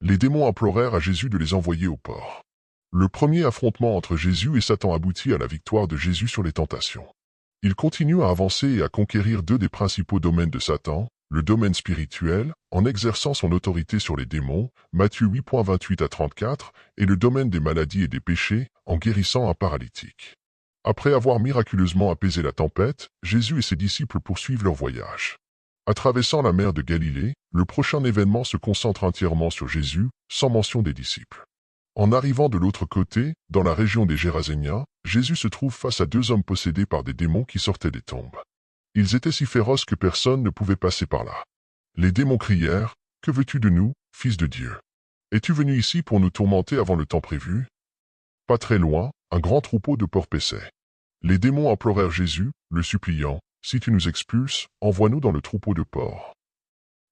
Les démons implorèrent à Jésus de les envoyer au port. Le premier affrontement entre Jésus et Satan aboutit à la victoire de Jésus sur les tentations. Il continue à avancer et à conquérir deux des principaux domaines de Satan, le domaine spirituel, en exerçant son autorité sur les démons, Matthieu 8.28 à 34, et le domaine des maladies et des péchés, en guérissant un paralytique. Après avoir miraculeusement apaisé la tempête, Jésus et ses disciples poursuivent leur voyage. À traversant la mer de Galilée, le prochain événement se concentre entièrement sur Jésus, sans mention des disciples. En arrivant de l'autre côté, dans la région des Géraséniens, Jésus se trouve face à deux hommes possédés par des démons qui sortaient des tombes. Ils étaient si féroces que personne ne pouvait passer par là. Les démons crièrent, « Que veux-tu de nous, Fils de Dieu? Es-tu venu ici pour nous tourmenter avant le temps prévu ?» Pas très loin, un grand troupeau de porcs paissait. Les démons implorèrent Jésus, le suppliant, « Si tu nous expulses, envoie-nous dans le troupeau de porcs. »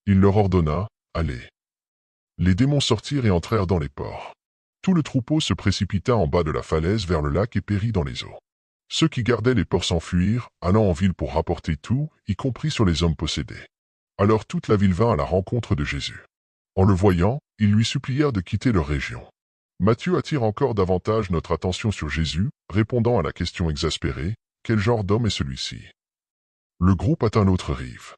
Il leur ordonna, « Allez. » Les démons sortirent et entrèrent dans les porcs. Tout le troupeau se précipita en bas de la falaise vers le lac et périt dans les eaux. Ceux qui gardaient les porcs s'enfuirent, allant en ville pour rapporter tout, y compris sur les hommes possédés. Alors toute la ville vint à la rencontre de Jésus. En le voyant, ils lui supplièrent de quitter leur région. Matthieu attire encore davantage notre attention sur Jésus, répondant à la question exaspérée, « Quel genre d'homme est celui-ci » Le groupe atteint l'autre rive.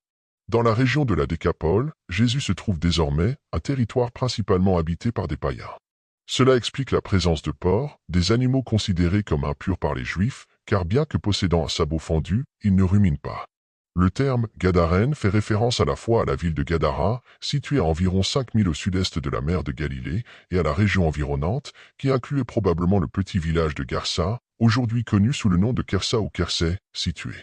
Dans la région de la Décapole, Jésus se trouve désormais, un territoire principalement habité par des païens. Cela explique la présence de porcs, des animaux considérés comme impurs par les Juifs, car bien que possédant un sabot fendu, ils ne ruminent pas. Le terme « Gadarène » fait référence à la fois à la ville de Gadara, située à environ 5000 au sud-est de la mer de Galilée, et à la région environnante, qui incluait probablement le petit village de Garsa, aujourd'hui connu sous le nom de Kersa ou Kersé, situé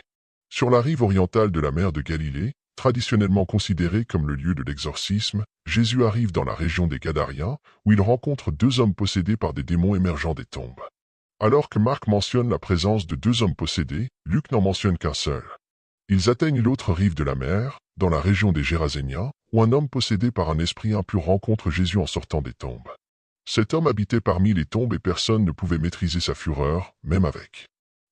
sur la rive orientale de la mer de Galilée, traditionnellement considéré comme le lieu de l'exorcisme. Jésus arrive dans la région des Gadariens, où il rencontre deux hommes possédés par des démons émergeant des tombes. Alors que Marc mentionne la présence de deux hommes possédés, Luc n'en mentionne qu'un seul. Ils atteignent l'autre rive de la mer, dans la région des Géraséniens, où un homme possédé par un esprit impur rencontre Jésus en sortant des tombes. Cet homme habitait parmi les tombes et personne ne pouvait maîtriser sa fureur, même avec.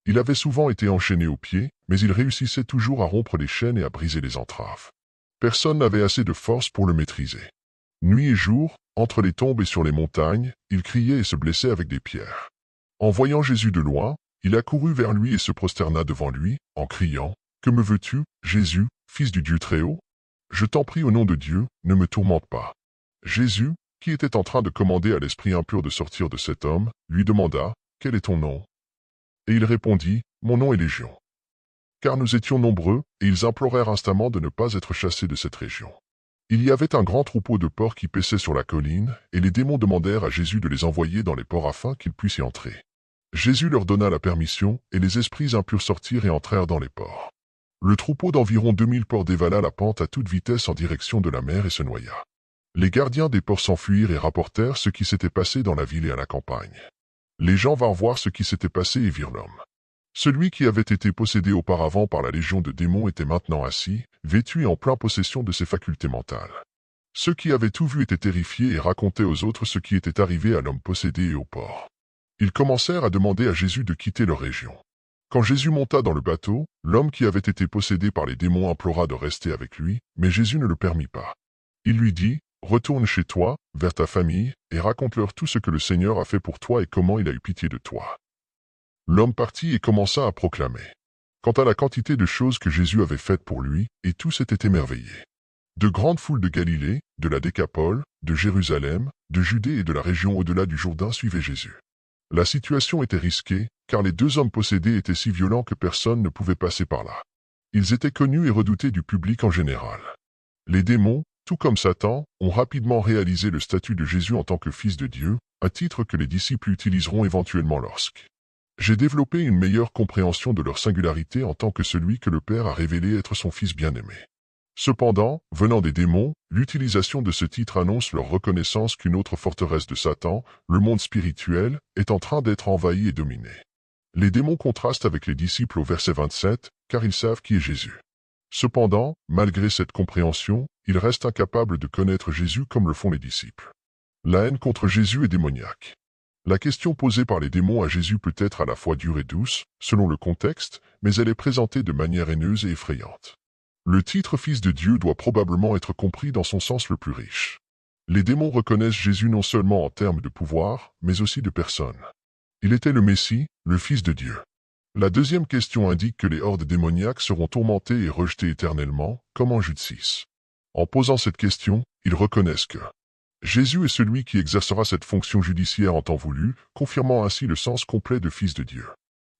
Il avait souvent été enchaîné aux pieds, mais il réussissait toujours à rompre les chaînes et à briser les entraves. Personne n'avait assez de force pour le maîtriser. Nuit et jour, entre les tombes et sur les montagnes, il criait et se blessait avec des pierres. En voyant Jésus de loin, il accourut vers lui et se prosterna devant lui, en criant, « Que me veux-tu, Jésus, Fils du Dieu Très-Haut? Je t'en prie au nom de Dieu, ne me tourmente pas. » Jésus, qui était en train de commander à l'esprit impur de sortir de cet homme, lui demanda, « Quel est ton nom ?» Et il répondit, « Mon nom est Légion. » Car nous étions nombreux, et ils implorèrent instamment de ne pas être chassés de cette région. Il y avait un grand troupeau de porcs qui paissaient sur la colline, et les démons demandèrent à Jésus de les envoyer dans les porcs afin qu'ils puissent y entrer. Jésus leur donna la permission, et les esprits impurs sortirent et entrèrent dans les porcs. Le troupeau d'environ 2000 porcs dévala la pente à toute vitesse en direction de la mer et se noya. Les gardiens des porcs s'enfuirent et rapportèrent ce qui s'était passé dans la ville et à la campagne. Les gens vinrent voir ce qui s'était passé et virent l'homme. Celui qui avait été possédé auparavant par la légion de démons était maintenant assis, vêtu et en pleine possession de ses facultés mentales. Ceux qui avaient tout vu étaient terrifiés et racontaient aux autres ce qui était arrivé à l'homme possédé et aux porcs. Ils commencèrent à demander à Jésus de quitter leur région. Quand Jésus monta dans le bateau, l'homme qui avait été possédé par les démons implora de rester avec lui, mais Jésus ne le permit pas. Il lui dit, « Retourne chez toi, vers ta famille, et raconte-leur tout ce que le Seigneur a fait pour toi et comment il a eu pitié de toi. » L'homme partit et commença à proclamer. Quant à la quantité de choses que Jésus avait faites pour lui, et tous étaient émerveillés. De grandes foules de Galilée, de la Décapole, de Jérusalem, de Judée et de la région au-delà du Jourdain suivaient Jésus. La situation était risquée, car les deux hommes possédés étaient si violents que personne ne pouvait passer par là. Ils étaient connus et redoutés du public en général. Les démons, tout comme Satan, ont rapidement réalisé le statut de Jésus en tant que Fils de Dieu, un titre que les disciples utiliseront éventuellement lorsque j'ai développé une meilleure compréhension de leur singularité en tant que celui que le Père a révélé être son Fils bien-aimé. Cependant, venant des démons, l'utilisation de ce titre annonce leur reconnaissance qu'une autre forteresse de Satan, le monde spirituel, est en train d'être envahie et dominée. Les démons contrastent avec les disciples au verset 27, car ils savent qui est Jésus. Cependant, malgré cette compréhension, ils restent incapables de connaître Jésus comme le font les disciples. La haine contre Jésus est démoniaque. La question posée par les démons à Jésus peut être à la fois dure et douce, selon le contexte, mais elle est présentée de manière haineuse et effrayante. Le titre Fils de Dieu doit probablement être compris dans son sens le plus riche. Les démons reconnaissent Jésus non seulement en termes de pouvoir, mais aussi de personne. Il était le Messie, le Fils de Dieu. La deuxième question indique que les hordes démoniaques seront tourmentées et rejetées éternellement, comme en Jude 6. En posant cette question, ils reconnaissent que Jésus est celui qui exercera cette fonction judiciaire en temps voulu, confirmant ainsi le sens complet de Fils de Dieu.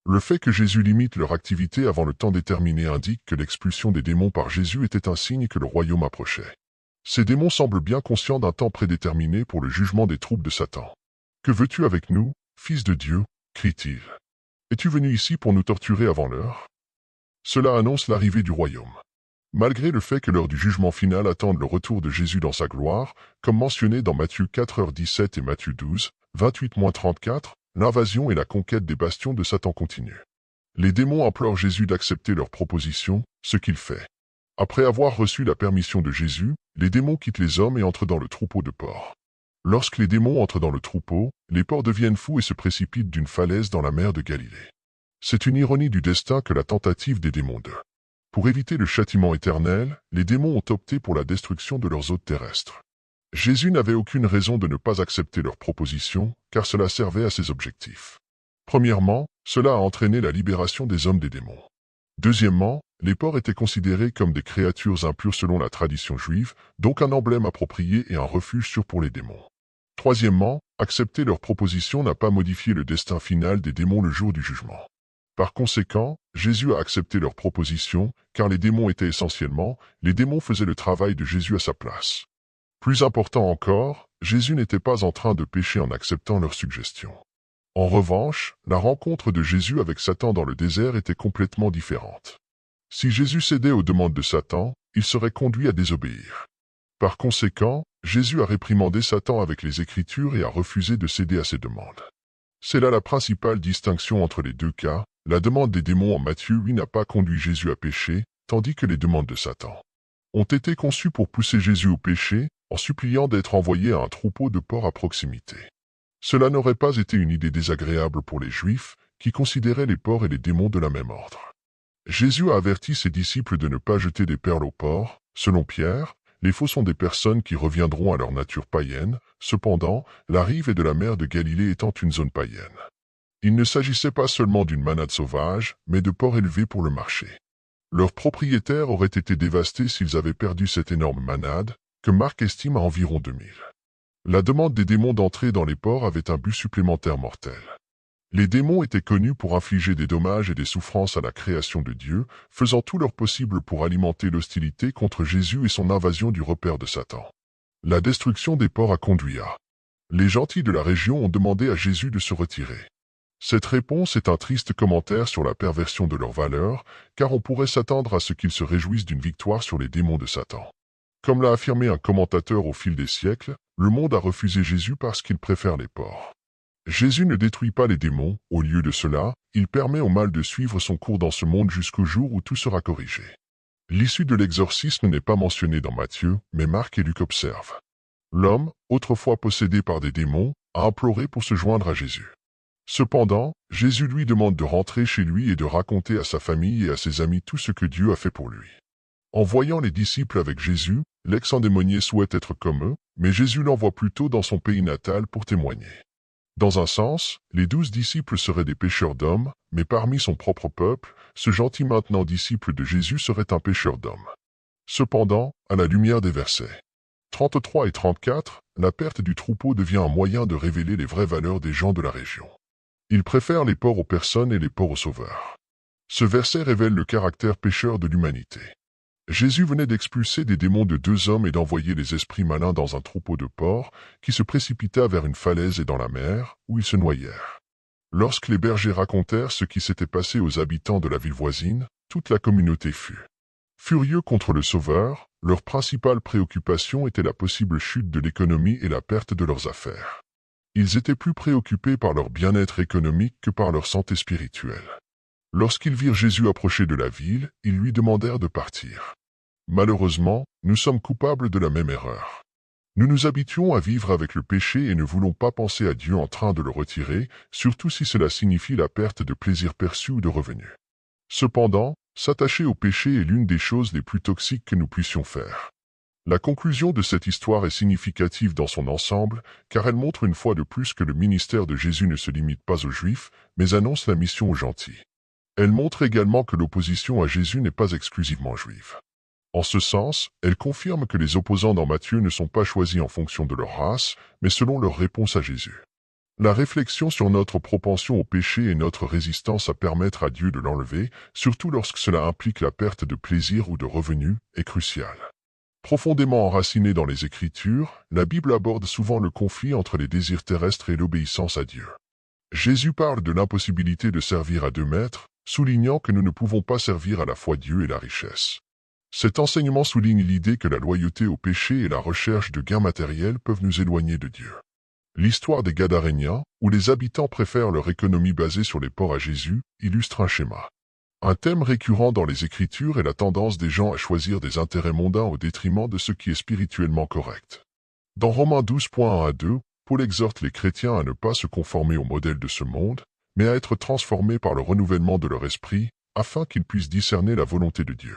Le fait que Jésus limite leur activité avant le temps déterminé indique que l'expulsion des démons par Jésus était un signe que le royaume approchait. Ces démons semblent bien conscients d'un temps prédéterminé pour le jugement des troupes de Satan. « Que veux-tu avec nous, Fils de Dieu » crie-t-il. « Es-tu venu ici pour nous torturer avant l'heure » Cela annonce l'arrivée du royaume. Malgré le fait que l'heure du jugement final attende le retour de Jésus dans sa gloire, comme mentionné dans Matthieu 4h17 et Matthieu 12, 28-34, l'invasion et la conquête des bastions de Satan continuent. Les démons implorent Jésus d'accepter leur proposition, ce qu'il fait. Après avoir reçu la permission de Jésus, les démons quittent les hommes et entrent dans le troupeau de porcs. Lorsque les démons entrent dans le troupeau, les porcs deviennent fous et se précipitent d'une falaise dans la mer de Galilée. C'est une ironie du destin que la tentative des démons de. Pour éviter le châtiment éternel, les démons ont opté pour la destruction de leurs hôtes terrestres. Jésus n'avait aucune raison de ne pas accepter leur proposition, car cela servait à ses objectifs. Premièrement, cela a entraîné la libération des hommes des démons. Deuxièmement, les porcs étaient considérés comme des créatures impures selon la tradition juive, donc un emblème approprié et un refuge sûr pour les démons. Troisièmement, accepter leur proposition n'a pas modifié le destin final des démons le jour du jugement. Par conséquent, Jésus a accepté leur proposition, car les démons étaient essentiellement, les démons faisaient le travail de Jésus à sa place. Plus important encore, Jésus n'était pas en train de pécher en acceptant leurs suggestions. En revanche, la rencontre de Jésus avec Satan dans le désert était complètement différente. Si Jésus cédait aux demandes de Satan, il serait conduit à désobéir. Par conséquent, Jésus a réprimandé Satan avec les Écritures et a refusé de céder à ses demandes. C'est là la principale distinction entre les deux cas. La demande des démons en Matthieu 8 n'a pas conduit Jésus à pécher, tandis que les demandes de Satan ont été conçues pour pousser Jésus au péché, en suppliant d'être envoyé à un troupeau de porcs à proximité. Cela n'aurait pas été une idée désagréable pour les Juifs, qui considéraient les porcs et les démons de la même ordre. Jésus a averti ses disciples de ne pas jeter des perles aux porcs. Selon Pierre, les faux sont des personnes qui reviendront à leur nature païenne. Cependant, la rive et de la mer de Galilée étant une zone païenne. Il ne s'agissait pas seulement d'une manade sauvage, mais de porcs élevés pour le marché. Leurs propriétaires auraient été dévastés s'ils avaient perdu cette énorme manade, que Marc estime à environ 2000. La demande des démons d'entrer dans les porcs avait un but supplémentaire mortel. Les démons étaient connus pour infliger des dommages et des souffrances à la création de Dieu, faisant tout leur possible pour alimenter l'hostilité contre Jésus et son invasion du repère de Satan. La destruction des porcs a conduit à. Les gentils de la région ont demandé à Jésus de se retirer. Cette réponse est un triste commentaire sur la perversion de leurs valeurs, car on pourrait s'attendre à ce qu'ils se réjouissent d'une victoire sur les démons de Satan. Comme l'a affirmé un commentateur au fil des siècles, le monde a refusé Jésus parce qu'il préfère les porcs. Jésus ne détruit pas les démons, au lieu de cela, il permet au mal de suivre son cours dans ce monde jusqu'au jour où tout sera corrigé. L'issue de l'exorcisme n'est pas mentionnée dans Matthieu, mais Marc et Luc observent. L'homme, autrefois possédé par des démons, a imploré pour se joindre à Jésus. Cependant, Jésus lui demande de rentrer chez lui et de raconter à sa famille et à ses amis tout ce que Dieu a fait pour lui. En voyant les disciples avec Jésus, l'ex-endémonié souhaite être comme eux, mais Jésus l'envoie plutôt dans son pays natal pour témoigner. Dans un sens, les 12 disciples seraient des pécheurs d'hommes, mais parmi son propre peuple, ce gentil maintenant disciple de Jésus serait un pécheur d'hommes. Cependant, à la lumière des versets 33 et 34, la perte du troupeau devient un moyen de révéler les vraies valeurs des gens de la région. Ils préfèrent les porcs aux personnes et les porcs aux sauveurs. Ce verset révèle le caractère pécheur de l'humanité. Jésus venait d'expulser des démons de 2 hommes et d'envoyer les esprits malins dans un troupeau de porcs qui se précipita vers une falaise et dans la mer, où ils se noyèrent. Lorsque les bergers racontèrent ce qui s'était passé aux habitants de la ville voisine, toute la communauté fut. Furieux contre le Sauveur, leur principale préoccupation était la possible chute de l'économie et la perte de leurs affaires. Ils étaient plus préoccupés par leur bien-être économique que par leur santé spirituelle. Lorsqu'ils virent Jésus approcher de la ville, ils lui demandèrent de partir. Malheureusement, nous sommes coupables de la même erreur. Nous nous habituons à vivre avec le péché et ne voulons pas penser à Dieu en train de le retirer, surtout si cela signifie la perte de plaisir perçu ou de revenus. Cependant, s'attacher au péché est l'une des choses les plus toxiques que nous puissions faire. La conclusion de cette histoire est significative dans son ensemble, car elle montre une fois de plus que le ministère de Jésus ne se limite pas aux Juifs, mais annonce la mission aux gentils. Elle montre également que l'opposition à Jésus n'est pas exclusivement juive. En ce sens, elle confirme que les opposants dans Matthieu ne sont pas choisis en fonction de leur race, mais selon leur réponse à Jésus. La réflexion sur notre propension au péché et notre résistance à permettre à Dieu de l'enlever, surtout lorsque cela implique la perte de plaisir ou de revenus, est cruciale. Profondément enracinée dans les Écritures, la Bible aborde souvent le conflit entre les désirs terrestres et l'obéissance à Dieu. Jésus parle de l'impossibilité de servir à deux maîtres, soulignant que nous ne pouvons pas servir à la fois Dieu et la richesse. Cet enseignement souligne l'idée que la loyauté au péché et la recherche de gains matériels peuvent nous éloigner de Dieu. L'histoire des Gadaréniens, où les habitants préfèrent leur économie basée sur les porcs à Jésus, illustre un schéma. Un thème récurrent dans les Écritures est la tendance des gens à choisir des intérêts mondains au détriment de ce qui est spirituellement correct. Dans Romains 12.1 à 2, Paul exhorte les chrétiens à ne pas se conformer au modèle de ce monde, mais à être transformés par le renouvellement de leur esprit, afin qu'ils puissent discerner la volonté de Dieu.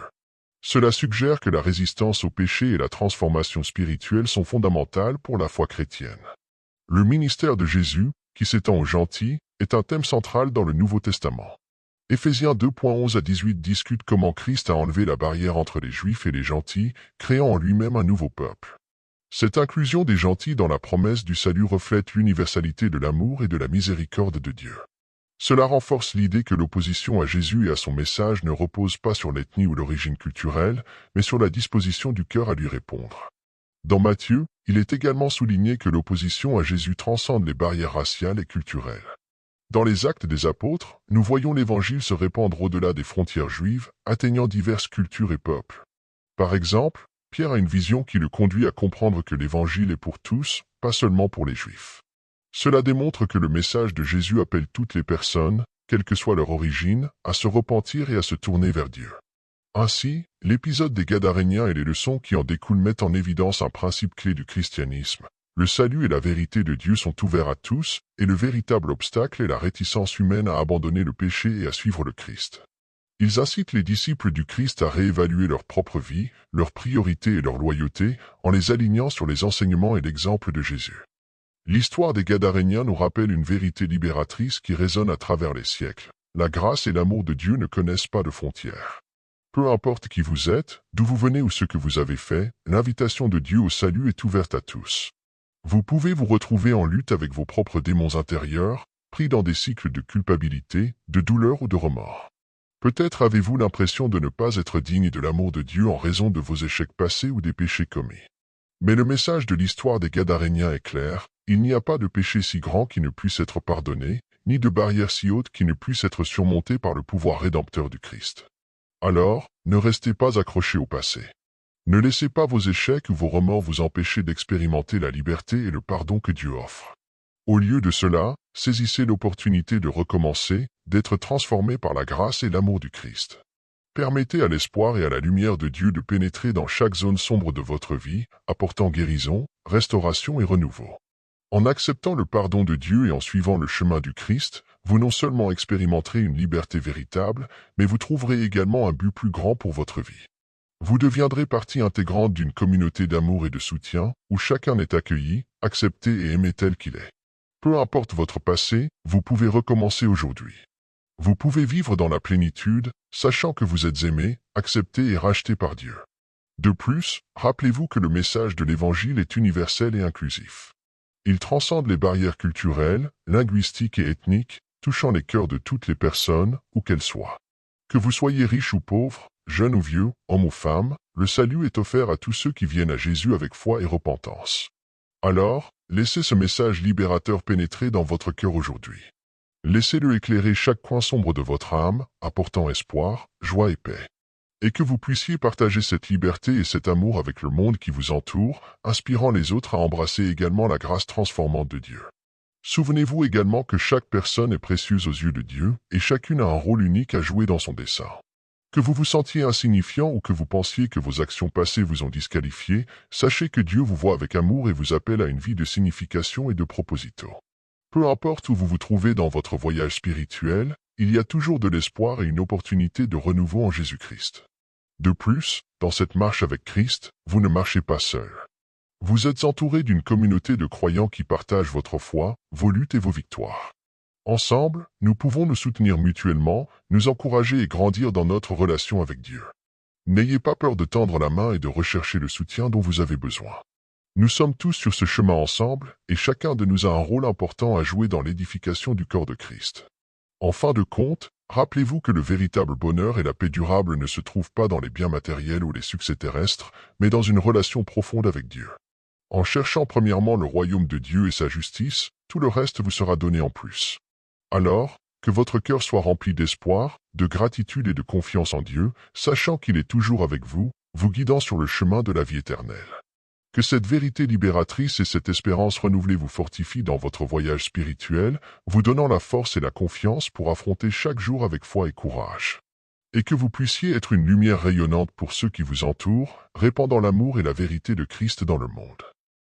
Cela suggère que la résistance au péché et la transformation spirituelle sont fondamentales pour la foi chrétienne. Le ministère de Jésus, qui s'étend aux gentils, est un thème central dans le Nouveau Testament. Éphésiens 2.11 à 18 discute comment Christ a enlevé la barrière entre les Juifs et les gentils, créant en lui-même un nouveau peuple. Cette inclusion des gentils dans la promesse du salut reflète l'universalité de l'amour et de la miséricorde de Dieu. Cela renforce l'idée que l'opposition à Jésus et à son message ne repose pas sur l'ethnie ou l'origine culturelle, mais sur la disposition du cœur à lui répondre. Dans Matthieu, il est également souligné que l'opposition à Jésus transcende les barrières raciales et culturelles. Dans les Actes des Apôtres, nous voyons l'Évangile se répandre au-delà des frontières juives, atteignant diverses cultures et peuples. Par exemple, Pierre a une vision qui le conduit à comprendre que l'Évangile est pour tous, pas seulement pour les Juifs. Cela démontre que le message de Jésus appelle toutes les personnes, quelle que soit leur origine, à se repentir et à se tourner vers Dieu. Ainsi, l'épisode des Gadaréniens et les leçons qui en découlent mettent en évidence un principe clé du christianisme. Le salut et la vérité de Dieu sont ouverts à tous, et le véritable obstacle est la réticence humaine à abandonner le péché et à suivre le Christ. Ils incitent les disciples du Christ à réévaluer leur propre vie, leurs priorités et leur loyauté, en les alignant sur les enseignements et l'exemple de Jésus. L'histoire des Gadaréniens nous rappelle une vérité libératrice qui résonne à travers les siècles. La grâce et l'amour de Dieu ne connaissent pas de frontières. Peu importe qui vous êtes, d'où vous venez ou ce que vous avez fait, l'invitation de Dieu au salut est ouverte à tous. Vous pouvez vous retrouver en lutte avec vos propres démons intérieurs, pris dans des cycles de culpabilité, de douleur ou de remords. Peut-être avez-vous l'impression de ne pas être digne de l'amour de Dieu en raison de vos échecs passés ou des péchés commis. Mais le message de l'histoire des Gadaréniens est clair, il n'y a pas de péché si grand qui ne puisse être pardonné, ni de barrière si haute qui ne puisse être surmontée par le pouvoir rédempteur du Christ. Alors, ne restez pas accrochés au passé. Ne laissez pas vos échecs ou vos remords vous empêcher d'expérimenter la liberté et le pardon que Dieu offre. Au lieu de cela, saisissez l'opportunité de recommencer, d'être transformé par la grâce et l'amour du Christ. Permettez à l'espoir et à la lumière de Dieu de pénétrer dans chaque zone sombre de votre vie, apportant guérison, restauration et renouveau. En acceptant le pardon de Dieu et en suivant le chemin du Christ, vous non seulement expérimenterez une liberté véritable, mais vous trouverez également un but plus grand pour votre vie. Vous deviendrez partie intégrante d'une communauté d'amour et de soutien, où chacun est accueilli, accepté et aimé tel qu'il est. Peu importe votre passé, vous pouvez recommencer aujourd'hui. Vous pouvez vivre dans la plénitude, sachant que vous êtes aimé, accepté et racheté par Dieu. De plus, rappelez-vous que le message de l'Évangile est universel et inclusif. Il transcende les barrières culturelles, linguistiques et ethniques, touchant les cœurs de toutes les personnes, où qu'elles soient. Que vous soyez riche ou pauvre, jeune ou vieux, homme ou femme, le salut est offert à tous ceux qui viennent à Jésus avec foi et repentance. Alors, laissez ce message libérateur pénétrer dans votre cœur aujourd'hui. Laissez-le éclairer chaque coin sombre de votre âme, apportant espoir, joie et paix. Et que vous puissiez partager cette liberté et cet amour avec le monde qui vous entoure, inspirant les autres à embrasser également la grâce transformante de Dieu. Souvenez-vous également que chaque personne est précieuse aux yeux de Dieu, et chacune a un rôle unique à jouer dans son dessein. Que vous vous sentiez insignifiant ou que vous pensiez que vos actions passées vous ont disqualifié, sachez que Dieu vous voit avec amour et vous appelle à une vie de signification et de proposito. Peu importe où vous vous trouvez dans votre voyage spirituel, il y a toujours de l'espoir et une opportunité de renouveau en Jésus-Christ. De plus, dans cette marche avec Christ, vous ne marchez pas seul. Vous êtes entouré d'une communauté de croyants qui partagent votre foi, vos luttes et vos victoires. Ensemble, nous pouvons nous soutenir mutuellement, nous encourager et grandir dans notre relation avec Dieu. N'ayez pas peur de tendre la main et de rechercher le soutien dont vous avez besoin. Nous sommes tous sur ce chemin ensemble, et chacun de nous a un rôle important à jouer dans l'édification du corps de Christ. En fin de compte, rappelez-vous que le véritable bonheur et la paix durable ne se trouvent pas dans les biens matériels ou les succès terrestres, mais dans une relation profonde avec Dieu. En cherchant premièrement le royaume de Dieu et sa justice, tout le reste vous sera donné en plus. Alors, que votre cœur soit rempli d'espoir, de gratitude et de confiance en Dieu, sachant qu'il est toujours avec vous, vous guidant sur le chemin de la vie éternelle. Que cette vérité libératrice et cette espérance renouvelée vous fortifient dans votre voyage spirituel, vous donnant la force et la confiance pour affronter chaque jour avec foi et courage. Et que vous puissiez être une lumière rayonnante pour ceux qui vous entourent, répandant l'amour et la vérité de Christ dans le monde.